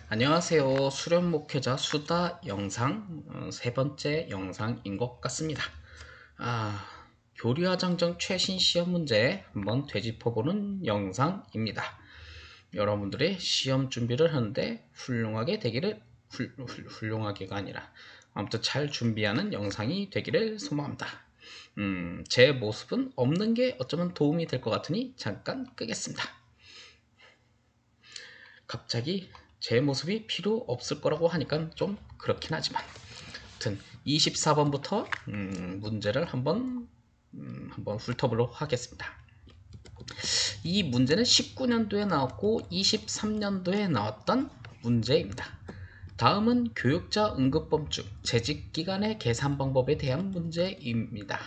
안녕하세요. 수련 목회자 수다 영상 세 번째 영상인 것 같습니다. 아, 교리화정정 최신 시험 문제 한번 되짚어보는 영상입니다. 여러분들의 시험 준비를 하는데 훌륭하게 되기를 훌륭하게가 아니라 아무튼 잘 준비하는 영상이 되기를 소망합니다. 제 모습은 없는 게 어쩌면 도움이 될 것 같으니 잠깐 끄겠습니다. 갑자기 제 모습이 필요 없을 거라고 하니까 좀 그렇긴 하지만 아무튼 24번부터 문제를 한번 훑어보도록 하겠습니다. 이 문제는 19년도에 나왔고 23년도에 나왔던 문제입니다. 다음은 교육자 응급범주 재직기간의 계산 방법에 대한 문제입니다.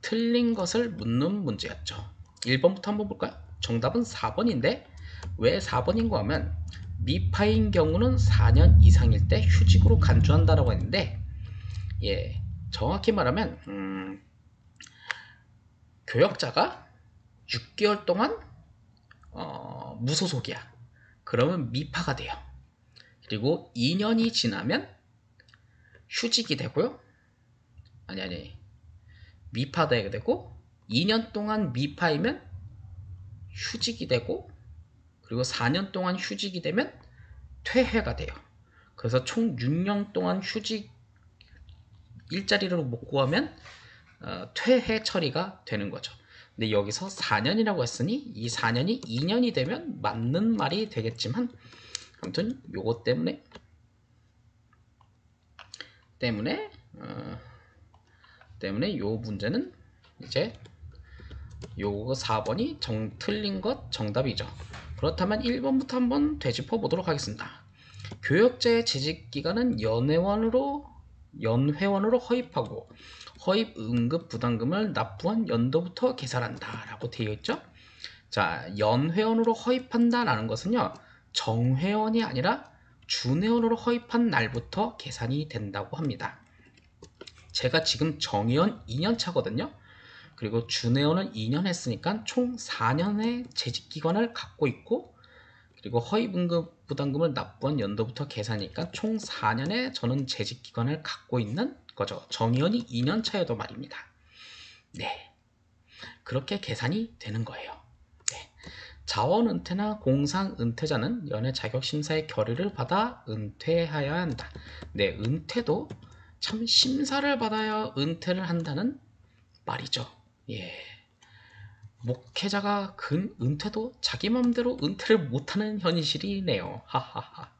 틀린 것을 묻는 문제였죠. 1번부터 한번 볼까요? 정답은 4번인데 왜 4번인가 하면 미파인 경우는 4년 이상일 때 휴직으로 간주한다라고 했는데 정확히 말하면 교역자가 6개월 동안 무소속이야. 그러면 미파가 돼요. 그리고 2년이 지나면 휴직이 되고요. 미파가 되고 2년 동안 미파이면 휴직이 되고 그리고 4년 동안 휴직이 되면 퇴회가 돼요. 그래서 총 6년 동안 휴직 일자리를 못 구하면 퇴회 처리가 되는 거죠. 근데 여기서 4년이라고 했으니 이 4년이 2년이 되면 맞는 말이 되겠지만 아무튼 요거 때문에 요 문제는 이제 요거 4번이 틀린 것 정답이죠. 그렇다면 1번부터 한번 되짚어 보도록 하겠습니다. 교역자의 재직기간은 연회원으로 허입하고 허입 응급부담금을 납부한 연도부터 계산한다 라고 되어 있죠. 자, 연회원으로 허입한다 라는 것은요, 정회원이 아니라 준회원으로 허입한 날부터 계산이 된다고 합니다. 제가 지금 정회원 2년 차거든요. 그리고 준회원은 2년 했으니까 총 4년의 재직기간을 갖고 있고, 그리고 허위분급 부담금을 납부한 연도부터 계산하니까 총 4년의 저는 재직기간을 갖고 있는 거죠. 정의원이 2년 차여도 말입니다. 네, 그렇게 계산이 되는 거예요. 네. 자원은퇴나 공상은퇴자는 연애 자격심사의 결의를 받아 은퇴해야 한다. 네, 은퇴도 참 심사를 받아야 은퇴를 한다는 말이죠. 예. 목회자가 은퇴도 자기 맘대로 은퇴를 못하는 현실이네요. 하하하.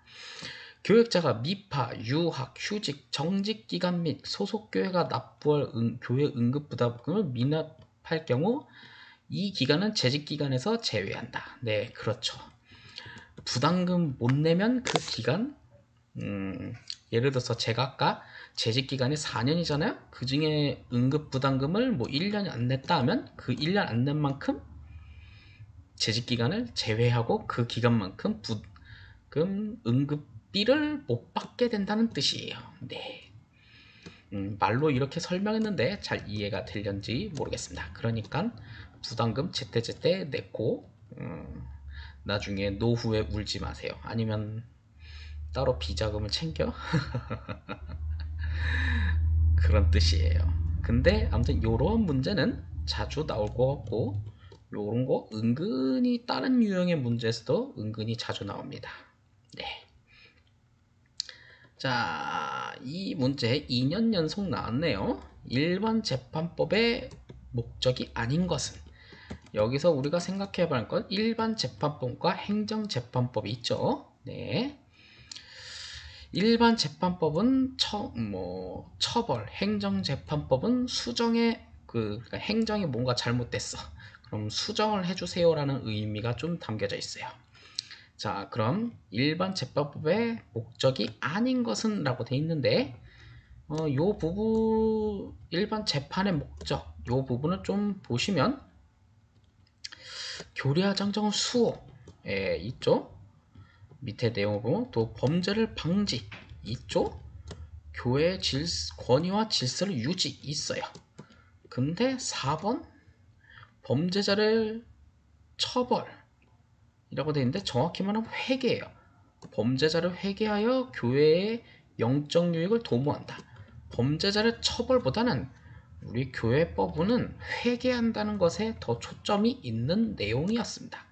교역자가 미파, 유학, 휴직, 정직기간 및 소속교회가 납부할 교회 응급부담금을 미납할 경우 이 기간은 재직기간에서 제외한다. 네, 그렇죠. 부담금 못 내면 그 기간, 예를 들어서 제가 아까 재직기간이 4년이잖아요. 그 중에 응급부담금을 뭐 1년 안 냈다 하면 그 1년 안 낸 만큼 재직기간을 제외하고 그 기간만큼 응급비를 못 받게 된다는 뜻이에요. 네. 말로 이렇게 설명했는데 잘 이해가 되는지 모르겠습니다. 그러니까 부담금 제때제때 냈고 나중에 노후에 울지 마세요. 아니면 따로 비자금을 챙겨? 그런 뜻이에요. 근데 아무튼 요런 문제는 자주 나올 것 같고 요런 거 은근히 다른 유형의 문제에서도 은근히 자주 나옵니다. 네. 자, 이 문제 2년 연속 나왔네요. 일반 재판법의 목적이 아닌 것은 여기서 우리가 생각해 볼 건 일반 재판법과 행정재판법이 있죠. 네. 일반 재판법은 처벌, 행정재판법은 수정의 그러니까 행정이 뭔가 잘못됐어. 그럼 수정을 해주세요라는 의미가 좀 담겨져 있어요. 자, 그럼 일반 재판법의 목적이 아닌 것은 라고 돼 있는데 요 부분 일반 재판의 목적 요 부분을 좀 보시면 교리화정정은 수호에 있죠. 밑에 내용을 보면 또 범죄를 방지 있죠. 교회의 권위와 질서를 유지 있어요. 근데 4번 범죄자를 처벌이라고 되어 있는데 정확히 말하면 회계예요. 범죄자를 회개하여 교회의 영적 유익을 도모한다. 범죄자를 처벌보다는 우리 교회법은 회개한다는 것에 더 초점이 있는 내용이었습니다.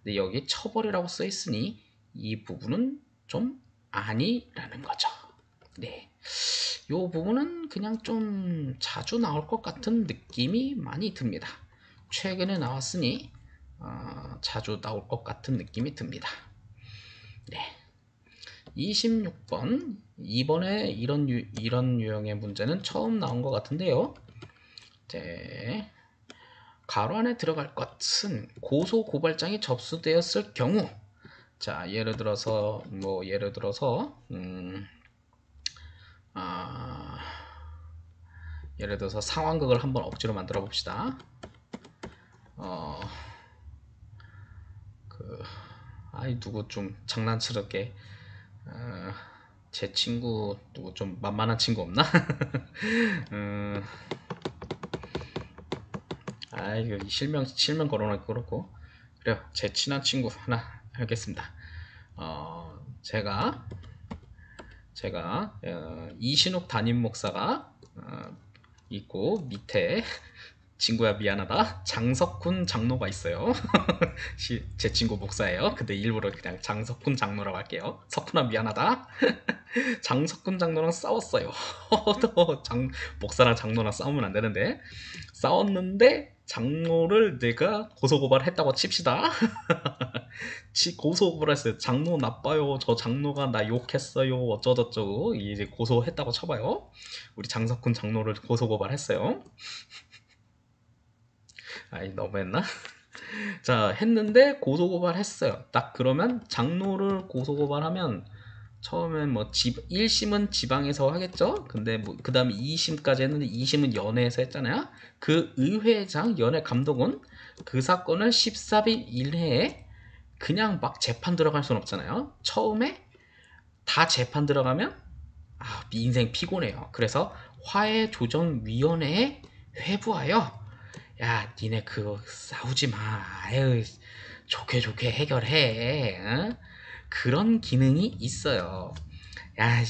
근데 여기 처벌이라고 써 있으니 이 부분은 좀 아니라는 거죠. 네, 이 부분은 그냥 좀 자주 나올 것 같은 느낌이 많이 듭니다. 최근에 나왔으니 자주 나올 것 같은 느낌이 듭니다. 네, 26번. 이번에 이런 유형의 문제는 처음 나온 것 같은데요. 네, 가로 안에 들어갈 것은 고소 고발장이 접수되었을 경우, 자 예를 들어서 예를 들어서 상황극을 한번 억지로 만들어 봅시다. 누구 좀 장난스럽게 제 친구 누구 좀 만만한 친구 없나? 이거 실명 거론하기 그렇고. 그래요, 제 친한 친구 하나 하겠습니다. 제가 이신욱 담임 목사가 있고 밑에 친구야 미안하다 장석훈 장로가 있어요. 제 친구 목사예요. 근데 일부러 그냥 장석훈 장로라고 할게요. 석훈아 미안하다. 장석훈 장로랑 싸웠어요. 목사랑 장로랑 싸우면 안 되는데 싸웠는데 장로를 내가 고소고발했다고 칩시다. 고소고발했어요. 장로 나빠요. 저 장로가 나 욕했어요. 어쩌저쩌고 이제 고소했다고 쳐봐요. 우리 장석훈 장로를 고소고발했어요. 너무했나? 자, 했는데 고소고발했어요. 딱 그러면 장로를 고소고발하면 처음엔 1심은 지방에서 하겠죠? 근데 그 다음에 2심까지 했는데 2심은 연회에서 했잖아요? 그 의회장, 연회 감독은 그 사건을 14일 이내에 그냥 막 재판 들어갈 순 없잖아요? 처음에 다 재판 들어가면 인생 피곤해요. 그래서 화해조정위원회에 회부하여 야, 니네 그거 싸우지 마. 아유, 좋게 해결해. 어? 그런 기능이 있어요. 야,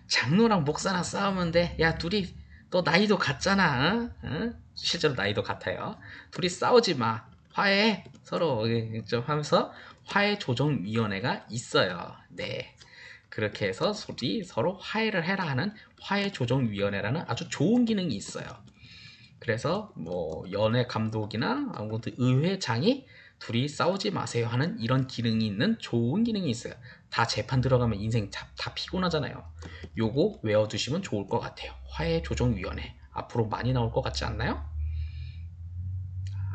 장로랑 목사랑 싸우면 돼. 야, 둘이 또 나이도 같잖아. 어? 실제로 나이도 같아요. 둘이 싸우지 마. 화해 서로 좀 하면서 화해조정위원회가 있어요. 네. 그렇게 해서 서로 화해를 해라 하는 화해조정위원회라는 아주 좋은 기능이 있어요. 그래서 연회 감독이나 아무튼 의회장이 둘이 싸우지 마세요 하는 이런 기능이 있는 좋은 기능이 있어요. 다 재판 들어가면 인생 다 피곤하잖아요. 요거 외워두시면 좋을 것 같아요. 화해조정위원회 앞으로 많이 나올 것 같지 않나요?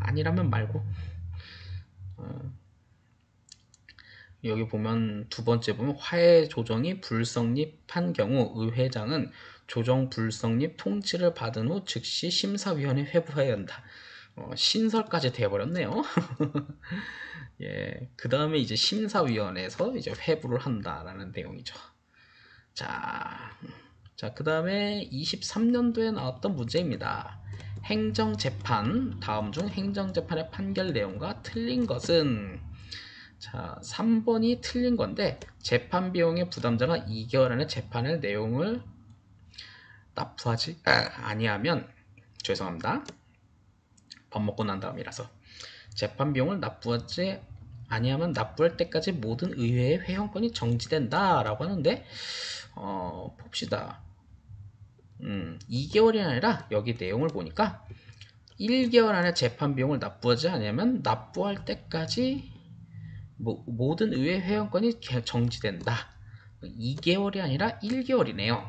아니라면 말고. 여기 보면 두 번째 보면 화해 조정이 불성립한 경우 의회장은 조정 불성립 통지를 받은 후 즉시 심사위원회 회부해야 한다. 신설까지 되어버렸네요. 예, 그 다음에 이제 심사위원회에서 이제 회부를 한다라는 내용이죠. 자, 그 다음에 23년도에 나왔던 문제입니다. 행정재판, 다음 중 행정재판의 판결 내용과 틀린 것은, 자, 3번이 틀린 건데 재판 비용의 부담자가 2개월 안에 재판의 내용을 납부하지 아니하면, 죄송합니다, 밥 먹고 난 다음이라서, 재판 비용을 납부하지 아니하면 납부할 때까지 모든 의회의 회원권이 정지된다 라고 하는데, 봅시다. 2개월이 아니라 여기 내용을 보니까 1개월 안에 재판 비용을 납부하지 않으면 납부할 때까지 모든 의회 회원권이 정지된다. 2개월이 아니라 1개월이네요.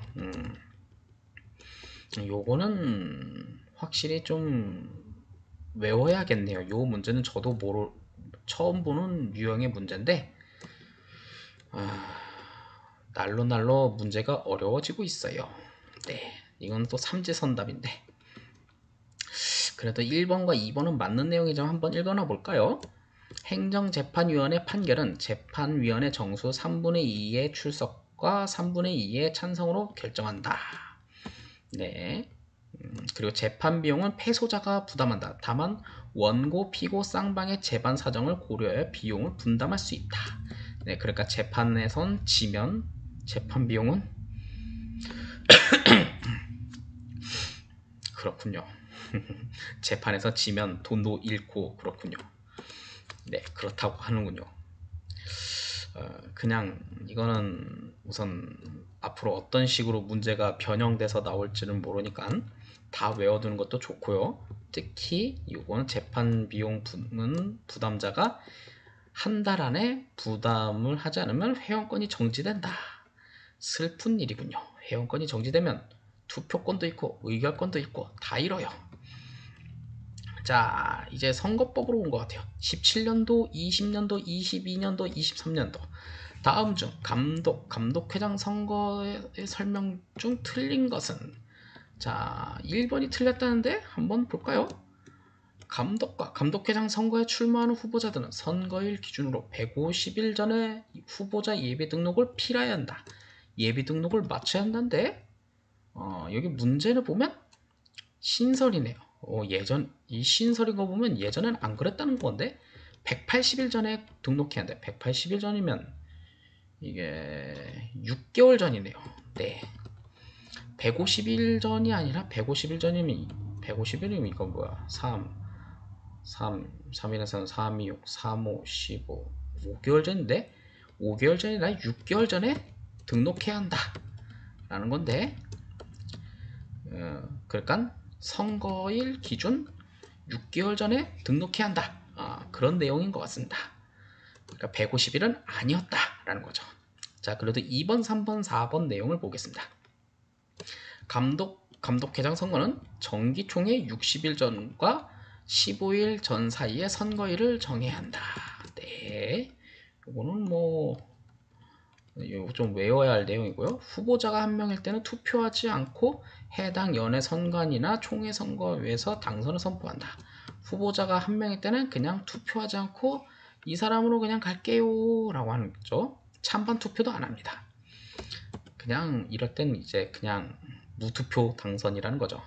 요거는 확실히 좀 외워야겠네요. 요 문제는 저도 처음 보는 유형의 문제인데 날로 문제가 어려워지고 있어요. 네, 이건 또 삼지선답인데 그래도 1번과 2번은 맞는 내용이지만 한번 읽어나 볼까요? 행정재판위원회 판결은 재판위원회 정수 3분의 2의 출석과 3분의 2의 찬성으로 결정한다. 네. 그리고 재판 비용은 패소자가 부담한다. 다만 원고, 피고, 쌍방의 재반 사정을 고려해 비용을 분담할 수 있다. 네, 그러니까 재판에선 지면 재판 비용은 그렇군요. 재판에서 지면 돈도 잃고 그렇군요. 네, 그렇다고 하는군요. 그냥 이거는 우선 앞으로 어떤 식으로 문제가 변형돼서 나올지는 모르니까 다 외워두는 것도 좋고요. 특히 이거는 재판 비용은 부담자가 한 달 안에 부담을 하지 않으면 회원권이 정지된다. 슬픈 일이군요. 회원권이 정지되면 투표권도 있고 의결권도 있고 다 잃어요. 자, 이제 선거법으로 온 것 같아요. 17년도, 20년도, 22년도, 23년도. 다음 중 감독회장 선거의 설명 중 틀린 것은? 자, 1번이 틀렸다는데 한번 볼까요? 감독회장 선거에 출마하는 후보자들은 선거일 기준으로 150일 전에 후보자 예비 등록을 필요해야 한다. 예비 등록을 마쳐야 한다는데 여기 문제를 보면 신설이네요. 이 신설인 거 보면 예전엔 안 그랬다는 건데 180일 전에 등록해야 한대. 180일 전이면 이게 6개월 전이네요. 네. 150일 전이 아니라 150일 전이면 150일이면 이건 뭐야? 3일에서는 3, 2, 6, 3, 5, 15 5개월 전인데 5개월 전이 아니라 6개월 전에 등록해야 한다 라는 건데 그러니까 선거일 기준 6개월 전에 등록해야 한다. 그런 내용인 것 같습니다. 그러니까 150일은 아니었다라는 거죠. 자, 그래도 2번, 3번, 4번 내용을 보겠습니다. 감독회장 선거는 정기총회 60일 전과 15일 전 사이에 선거일을 정해야 한다. 네, 이거는 뭐 좀 외워야 할 내용이고요. 후보자가 한 명일 때는 투표하지 않고 해당 연회 선관위나 총회 선거위에서 당선을 선포한다. 후보자가 한 명일 때는 그냥 투표하지 않고 이 사람으로 그냥 갈게요 라고 하는 거죠. 찬반 투표도 안 합니다. 그냥 이럴 땐 이제 그냥 무투표 당선이라는 거죠.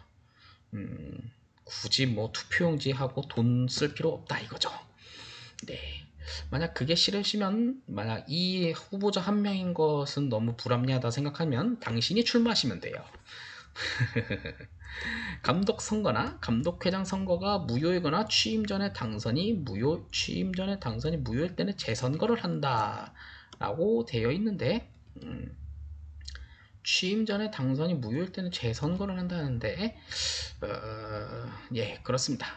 굳이 뭐 투표용지 하고 돈 쓸 필요 없다 이거죠. 네. 만약 그게 싫으시면 만약 이 후보자 한 명인 것은 너무 불합리하다 생각하면 당신이 출마하시면 돼요. 감독 선거나 감독회장 선거가 무효이거나 취임 전에 당선이 무효일 때는 재선거를 한다 라고 되어 있는데 취임 전에 당선이 무효일 때는 재선거를 한다는데 예, 그렇습니다.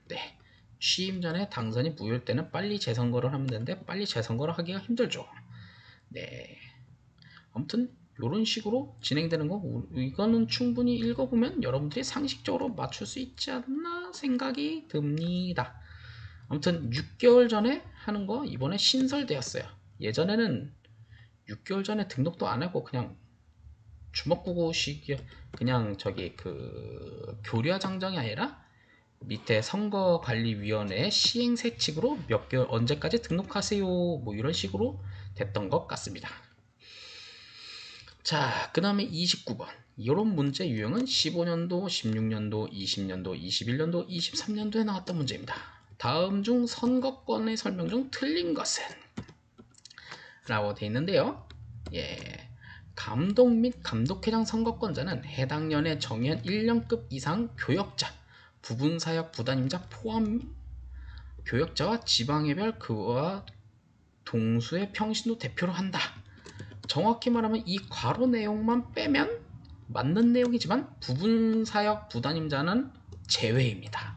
네. 취임 전에 당선이 무효일 때는 빨리 재선거를 하면 되는데 빨리 재선거를 하기가 힘들죠. 네. 아무튼 이런 식으로 진행되는 거 이거는 충분히 읽어보면 여러분들이 상식적으로 맞출 수 있지 않나 생각이 듭니다. 아무튼 6개월 전에 하는 거 이번에 신설되었어요. 예전에는 6개월 전에 등록도 안 하고 그냥 주먹구구식 그냥 저기 그 교류화장정이 아니라 밑에 선거관리위원회 시행세칙으로 몇 개월 언제까지 등록하세요 뭐 이런 식으로 됐던 것 같습니다. 자, 그 다음에 29번 이런 문제 유형은 15년도, 16년도, 20년도, 21년도, 23년도에 나왔던 문제입니다. 다음 중 선거권의 설명 중 틀린 것은? 라고 되어 있는데요. 예, 감독 및 감독회장 선거권자는 해당 년에 정의한 1년급 이상 교역자, 부분사역 부담임자 포함 교역자와 지방의별 그와 동수의 평신도 대표로 한다. 정확히 말하면 이 괄호 내용만 빼면 맞는 내용이지만 부분사역 부담임자는 제외입니다.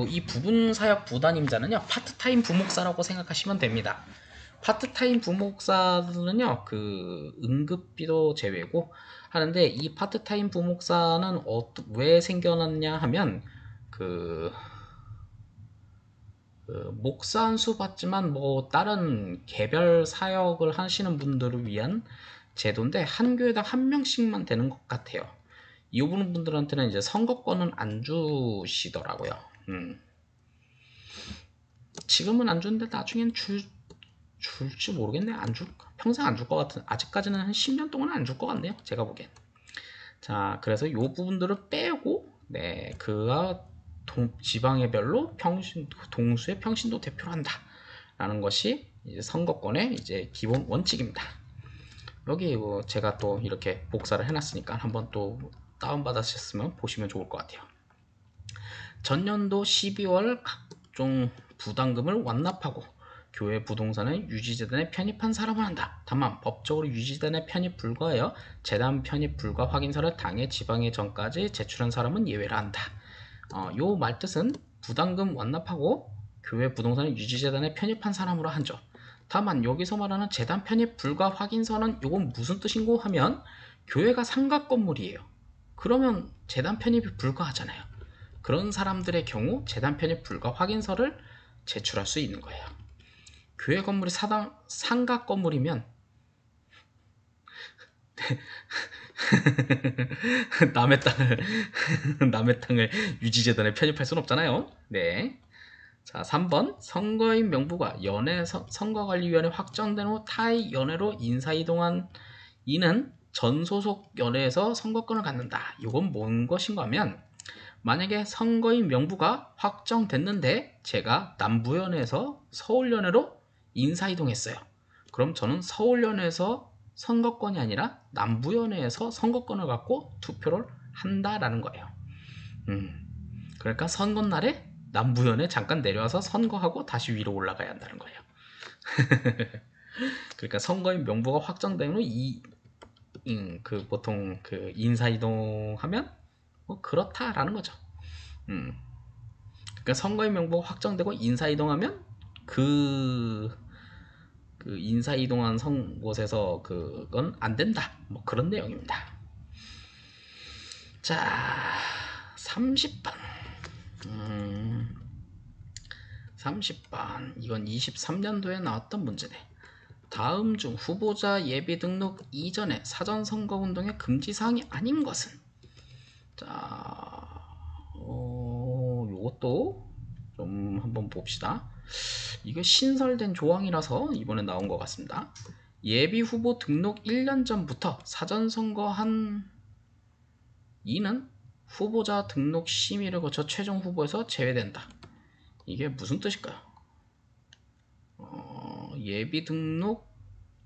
이 부분사역 부담임자는요 파트타임 부목사라고 생각하시면 됩니다. 파트타임 부목사는요 그 응급비도 제외고 하는데 이 파트타임 부목사는 왜 생겨났냐 하면 그 목사 한 수 받지만 뭐 다른 개별 사역을 하시는 분들을 위한 제도인데 한 교회당 한 명씩만 되는 것 같아요. 이 분들한테는 이제 선거권은 안 주시더라고요. 지금은 안 주는데 나중엔 줄지 모르겠네. 평생 안 줄 것 같은. 아직까지는 한 10년 동안 안 줄 것 같네요. 제가 보기엔. 자, 그래서 이 부분들을 빼고 네, 그가 지방의별로 동수의 평신도 대표를 한다 라는 것이 이제 선거권의 이제 기본 원칙입니다. 여기 제가 또 이렇게 복사를 해놨으니까 한번 또 다운받으셨으면 보시면 좋을 것 같아요. 전년도 12월 각종 부담금을 완납하고 교회 부동산의 유지재단에 편입한 사람을 한다. 다만 법적으로 유지재단에 편입 불가하여 재단 편입 불가 확인서를 당해 지방에 전까지 제출한 사람은 예외를 한다. 요 말뜻은 부담금 완납하고 교회 부동산의 유지재단에 편입한 사람으로 한죠. 다만 여기서 말하는 재단 편입 불가 확인서는 이건 무슨 뜻인고 하면 교회가 상가 건물이에요. 그러면 재단 편입이 불가하잖아요. 그런 사람들의 경우 재단 편입 불가 확인서를 제출할 수 있는 거예요. 교회 건물이 상가 건물이면 남의 땅을 유지재단에 편입할 수는 없잖아요. 네. 자, 3번 선거인 명부가 선거관리위원회 확정된 후 타의 연회로 인사이동한 이는 전 소속 연회에서 선거권을 갖는다. 이건 뭔 것인가 하면 만약에 선거인 명부가 확정됐는데 제가 남부연회에서 서울연회로 인사이동했어요. 그럼 저는 서울연회에서 선거권이 아니라 남부연회에서 선거권을 갖고 투표를 한다라는 거예요. 그러니까 선거날에 남부연회 잠깐 내려와서 선거하고 다시 위로 올라가야 한다는 거예요. 그러니까 선거인 명부가 확정된 후 보통 인사이동하면 뭐 그렇다라는 거죠. 그러니까 선거인 명부가 확정되고 인사이동하면 그 인사이동한 곳에서 그건 안 된다. 뭐 그런 내용입니다. 자, 30번. 30번. 이건 23년도에 나왔던 문제네. 다음 중 후보자 예비 등록 이전에 사전선거운동의 금지사항이 아닌 것은? 자, 요것도 좀 한번 봅시다. 이거 신설된 조항이라서 이번에 나온 것 같습니다. 예비 후보 등록 1년 전부터 사전선거한 이는 후보자 등록 심의를 거쳐 최종 후보에서 제외된다. 이게 무슨 뜻일까요? 예비 등록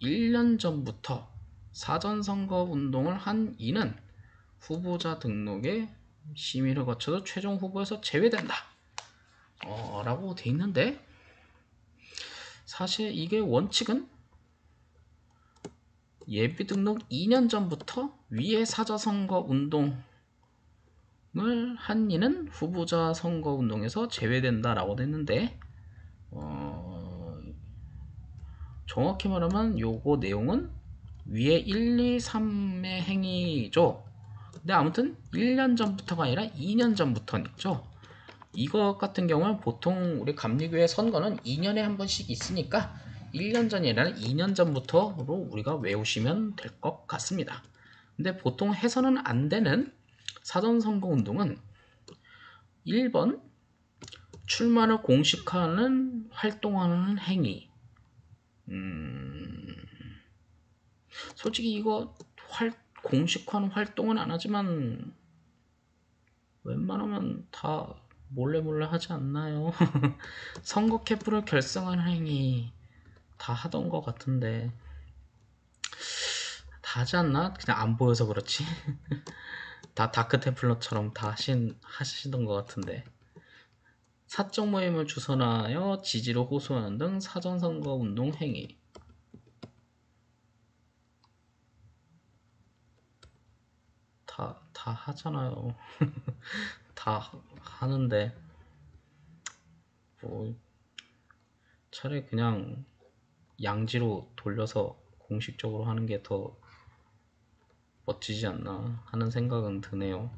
1년 전부터 사전선거 운동을 한 이는 후보자 등록에 심의를 거쳐도 최종 후보에서 제외된다. 라고 돼 있는데 사실 이게 원칙은 예비 등록 2년 전부터 위에 사전선거 운동을 한 이는 후보자 선거 운동에서 제외된다라고 됐는데 정확히 말하면 요거 내용은 위에 1, 2, 3의 행위죠. 근데 아무튼 1년 전부터가 아니라 2년 전부터죠. 이것 같은 경우는 보통 우리 감리교회 선거는 2년에 한 번씩 있으니까 1년 전이 아니라 2년 전부터로 우리가 외우시면 될 것 같습니다. 근데 보통 해서는 안 되는 사전선거 운동은 1번 출마를 공식화하는 활동하는 행위. 솔직히 이거 공식화는 활동은 안 하지만 웬만하면 다 몰래 하지 않나요? 선거 캠프를 결성하는 행위 다 하던 것 같은데 다 하지 않나? 그냥 안 보여서 그렇지. 다 다크템플러처럼 다 하시던 것 같은데 사적 모임을 주선하여 지지를 호소하는 등 사전선거 운동 행위 다 하잖아요. 다 하는데 뭐 차라리 그냥 양지로 돌려서 공식적으로 하는 게 더 멋지지 않나 하는 생각은 드네요.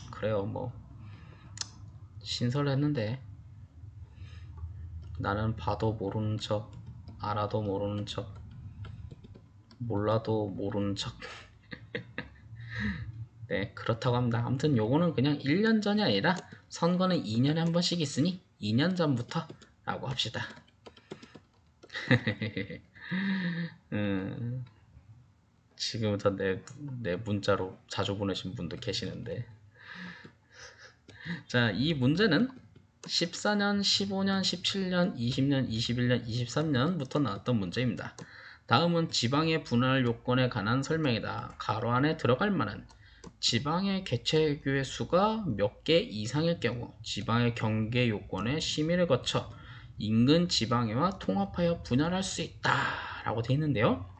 그래요, 뭐 신설했는데 나는 봐도 모르는 척, 알아도 모르는 척, 몰라도 모르는 척. 네, 그렇다고 합니다. 아무튼 요거는 그냥 1년 전이 아니라 선거는 2년에 한 번씩 있으니 2년 전부터 라고 합시다. 지금부터 내 문자로 자주 보내신 분도 계시는데 자, 이 문제는 14년, 15년, 17년, 20년, 21년, 23년부터 나왔던 문제입니다. 다음은 지방의 분할 요건에 관한 설명이다. 가로 안에 들어갈 만한 지방의 개체교의 수가 몇 개 이상일 경우 지방의 경계 요건의 심의를 거쳐 인근 지방회와 통합하여 분할할 수 있다 라고 되어 있는데요.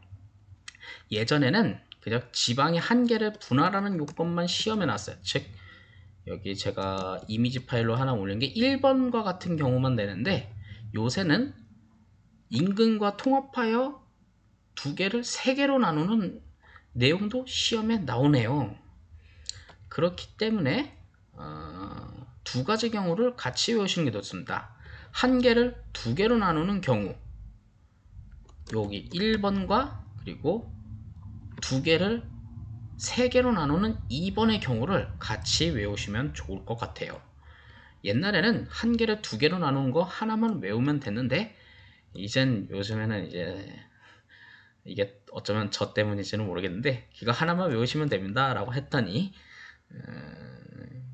예전에는 그냥 지방의 한 개를 분할하는 요건만 시험에 나왔어요. 즉 여기 제가 이미지 파일로 하나 올린 게 1번과 같은 경우만 되는데, 요새는 인근과 통합하여 두 개를 세 개로 나누는 내용도 시험에 나오네요. 그렇기 때문에 두 가지 경우를 같이 외우시는 게 좋습니다. 한 개를 두 개로 나누는 경우, 여기 1번과 그리고 두 개를 세 개로 나누는 2번의 경우를 같이 외우시면 좋을 것 같아요. 옛날에는 한 개를 두 개로 나누는 거 하나만 외우면 됐는데, 요즘에는 이게 어쩌면 저 때문인지는 모르겠는데, 이거 하나만 외우시면 됩니다 라고 했더니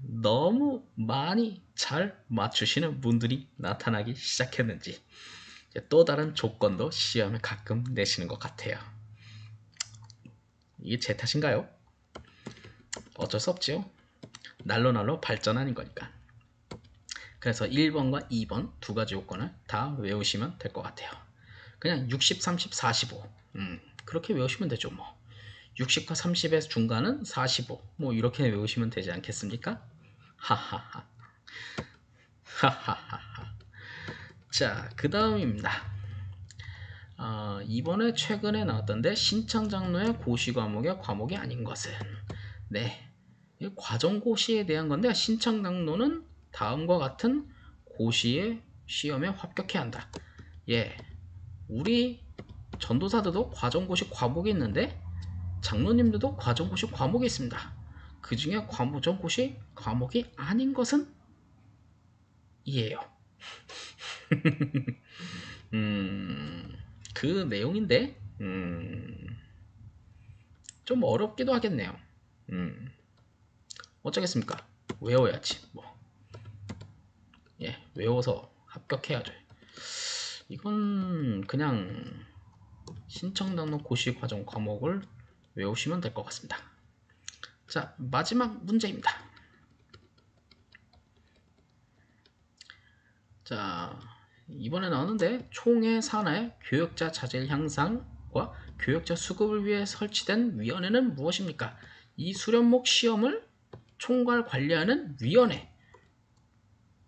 너무 많이 잘 맞추시는 분들이 나타나기 시작했는지 또 다른 조건도 시험에 가끔 내시는 것 같아요. 이게 제 탓인가요? 어쩔 수 없지요. 날로 발전하는 거니까. 그래서 1번과 2번 두 가지 요건을 다 외우시면 될 것 같아요. 그냥 60, 30, 45 그렇게 외우시면 되죠. 뭐 60과 30의 중간은 45 뭐 이렇게 외우시면 되지 않겠습니까? 하하하. 하하하. 자, 그 다음입니다. 이번에 최근에 나왔던데 신청장로의 고시 과목이 아닌 것은, 네, 과정고시에 대한 건데, 신청장로는 다음과 같은 고시의 시험에 합격해야 한다. 예, 우리 전도사들도 과정고시 과목이 있는데 장로님들도 과정고시 과목이 있습니다. 그 중에 과정고시 과목이 아닌 것은 이에요. 그 내용인데 좀 어렵기도 하겠네요. 어쩌겠습니까? 외워야지. 외워서 합격해야죠. 이건 그냥 신청등록 고시 과정 과목을 외우시면 될 것 같습니다. 자, 마지막 문제입니다. 자, 이번에 나오는데 총회 산하의 교역자 자질 향상과 교역자 수급을 위해 설치된 위원회는 무엇입니까? 이 수련목 시험을 총괄 관리하는 위원회,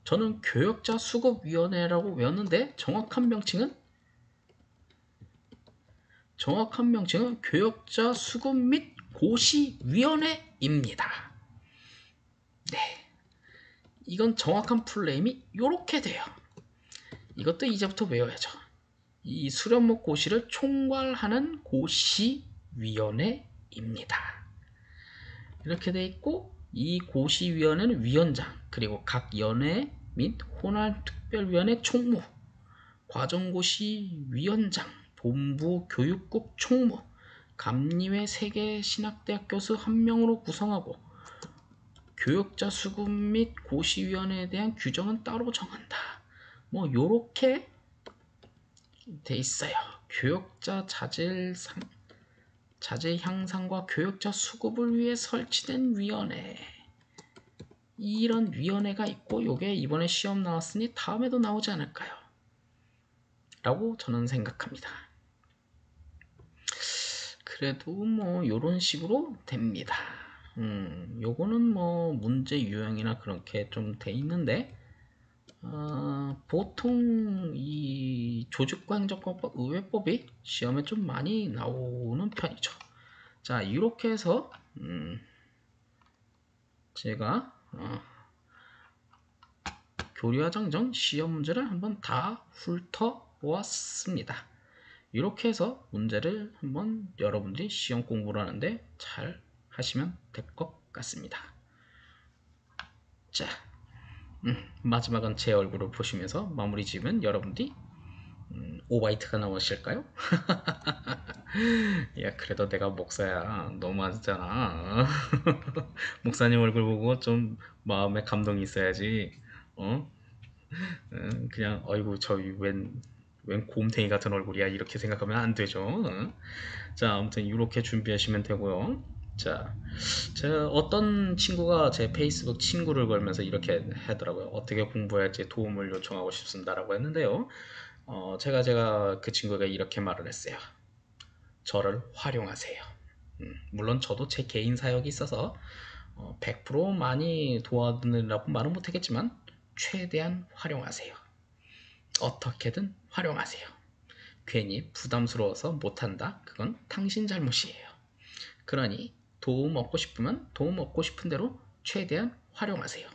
저는 교역자 수급위원회라고 외웠는데 정확한 명칭은 교역자 수급 및 고시위원회입니다. 네, 이건 정확한 풀네임이 이렇게 돼요. 이것도 이제부터 외워야죠. 이 수련목 고시를 총괄하는 고시위원회입니다. 이렇게 돼 있고, 이 고시위원회는 위원장, 그리고 각 연회 및 호날특별위원회 총무, 과정고시위원장, 본부 교육국 총무, 감리회 3개 신학대학 교수 1명으로 구성하고, 교역자 수급 및 고시위원회에 대한 규정은 따로 정한다. 뭐 요렇게 돼 있어요. 교역자 자질 향상과 교역자 수급을 위해 설치된 위원회, 이런 위원회가 있고, 요게 이번에 시험 나왔으니 다음에도 나오지 않을까요? 라고 저는 생각합니다. 그래도 뭐 요런 식으로 됩니다. 요거는 뭐 문제 유형이나 그렇게 좀 돼 있는데, 보통 이 조직과 행정법과 의회법이 시험에 좀 많이 나오는 편이죠. 자, 이렇게 해서 제가 교리화정정 시험 문제를 한번 다 훑어보았습니다. 이렇게 해서 문제를 한번 여러분들이 시험 공부를 하는데 잘 하시면 될 것 같습니다. 자, 마지막은 제 얼굴을 보시면서 마무리 지으면 여러분들이 5바이트가 나오실까요? 야, 그래도 내가 목사야. 너무하잖아. 목사님 얼굴 보고 좀 마음에 감동이 있어야지. 어? 그냥 어이구 저기 웬 곰탱이 같은 얼굴이야 이렇게 생각하면 안 되죠. 자, 아무튼 이렇게 준비하시면 되고요. 자, 제가 어떤 친구가 제 페이스북 친구를 걸면서 이렇게 하더라고요. 어떻게 공부할지 도움을 요청하고 싶습니다라고 했는데요. 제가 그 친구가 이렇게 말을 했어요. 저를 활용하세요. 물론 저도 제 개인 사역이 있어서 100% 많이 도와드리라고 말은 못하겠지만 최대한 활용하세요. 어떻게든 활용하세요. 괜히 부담스러워서 못한다? 그건 당신 잘못이에요. 그러니 도움 얻고 싶으면 도움 얻고 싶은 대로 최대한 활용하세요.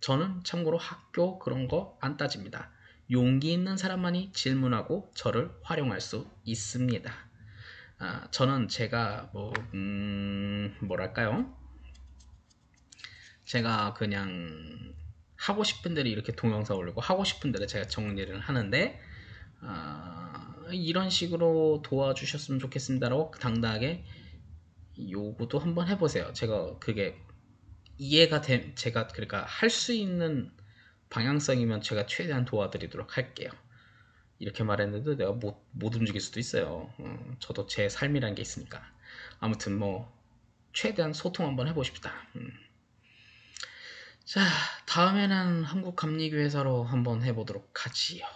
저는 참고로 학교 그런 거 안 따집니다. 용기 있는 사람만이 질문하고 저를 활용할 수 있습니다. 저는 제가 뭐랄까요? 제가 그냥 하고 싶은 대로 이렇게 동영상 올리고 하고 싶은 대로 제가 정리를 하는데 이런 식으로 도와주셨으면 좋겠습니다라고 당당하게 요구도 한번 해보세요. 제가 그게 이해가 된 제가 그러니까 할 수 있는 방향성이면 제가 최대한 도와드리도록 할게요. 이렇게 말했는데 내가 못 움직일 수도 있어요. 저도 제 삶이란 게 있으니까. 아무튼 뭐 최대한 소통 한번 해보십시다. 자, 다음에는 한국감리교회사로 한번 해보도록 하지요.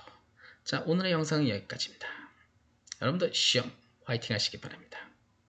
자, 오늘의 영상은 여기까지입니다. 여러분들 시험 화이팅 하시기 바랍니다.